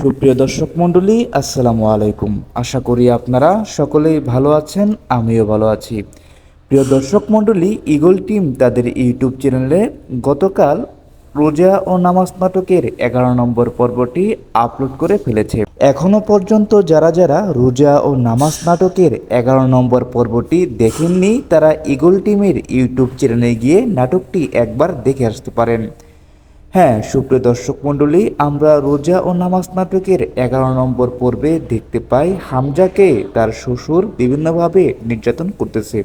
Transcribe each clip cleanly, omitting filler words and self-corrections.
সুপ্রিয় দর্শক মণ্ডলী, আসসালামু আলাইকুম। আশা করি আপনারা সকলেই ভালো আছেন, আমিও ভালো আছি। প্রিয় দর্শক মণ্ডলী, ঈগল টিম তাদের ইউটিউব চ্যানেলে গতকাল রোজা ও নামাজ নাটকের 11 নম্বর পর্বটি আপলোড করে ফেলেছে। এখনও পর্যন্ত যারা যারা রোজা ও নামাজ নাটকের 11 নম্বর পর্বটি দেখেননি, তারা ঈগল টিমের ইউটিউব চ্যানেলে গিয়ে নাটকটি একবার দেখে আসতে পারেন। হ্যাঁ, সুপ্রিয় দর্শক মণ্ডলী, আমরা রোজা ও নামাজ নাটকের 11 নম্বর পর্বে দেখতে পাই হামজাকে তার শ্বশুর বিভিন্নভাবে নির্যাতন করতেছে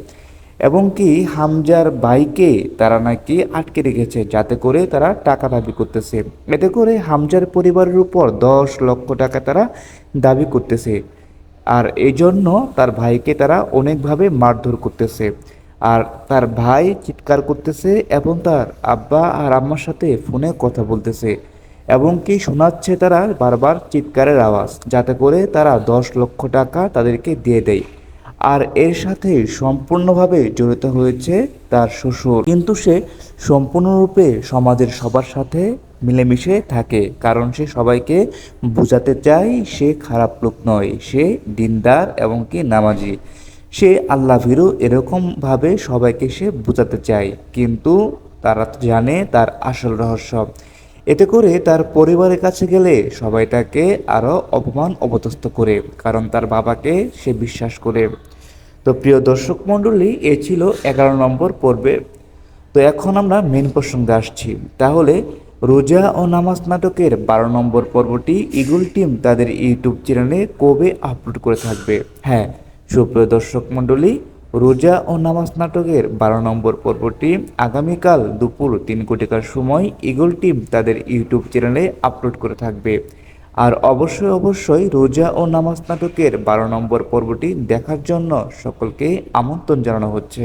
এবং কি হামজার ভাইকে তারা নাকি আটকে রেখেছে যাতে করে তারা টাকা দাবি করতেছে। এতে করে হামজার পরিবারের উপর 10 লক্ষ টাকা তারা দাবি করতেছে, আর এই জন্য তার ভাইকে তারা অনেকভাবে মারধর করতেছে। আর তার ভাই চিৎকার করতেছে এবং তার আব্বা আর আম্মার সাথে ফোনে কথা বলতেছে এবং কি শোনাচ্ছে তারা বারবার চিৎকারের আওয়াজ, যাতে করে তারা 10 লক্ষ টাকা তাদেরকে দিয়ে দেয়। আর এর সাথে সম্পূর্ণভাবে জড়িত হয়েছে তার শ্বশুর, কিন্তু সে সম্পূর্ণরূপে সমাজের সবার সাথে মিলেমিশে থাকে, কারণ সে সবাইকে বোঝাতে চায় সে খারাপ লোক নয়, সে দিনদার এবং কি নামাজি, সে আল্লাহ ভীরু, এরকমভাবে সবাইকে সে বোঝাতে চায়। কিন্তু তারা তো জানে তার আসল রহস্য। এতে করে তার পরিবারের কাছে গেলে সবাই তাকে আরও অপমান অপদস্থ করে, কারণ তার বাবাকে সে বিশ্বাস করে। তো প্রিয় দর্শক মণ্ডলী, এ ছিল 11 নম্বর পর্বে। তো এখন আমরা মেন প্রসঙ্গে আসছি। তাহলে রোজা ও নামাজ নাটকের 12 নম্বর পর্বটি ঈগল টিম তাদের ইউটিউব চ্যানেলে কবে আপলোড করে থাকবে? হ্যাঁ, সুপ্রিয় দর্শক মণ্ডলী, রোজা ও নামাজ নাটকের 12 নম্বর পর্বটি আগামীকাল দুপুর 3 কোটিকার সময় ঈগল টিম তাদের ইউটিউব চ্যানেলে আপলোড করে থাকবে। আর অবশ্যই অবশ্যই রোজা ও নামাজ নাটকের 12 নম্বর পর্বটি দেখার জন্য সকলকে আমন্ত্রণ জানানো হচ্ছে।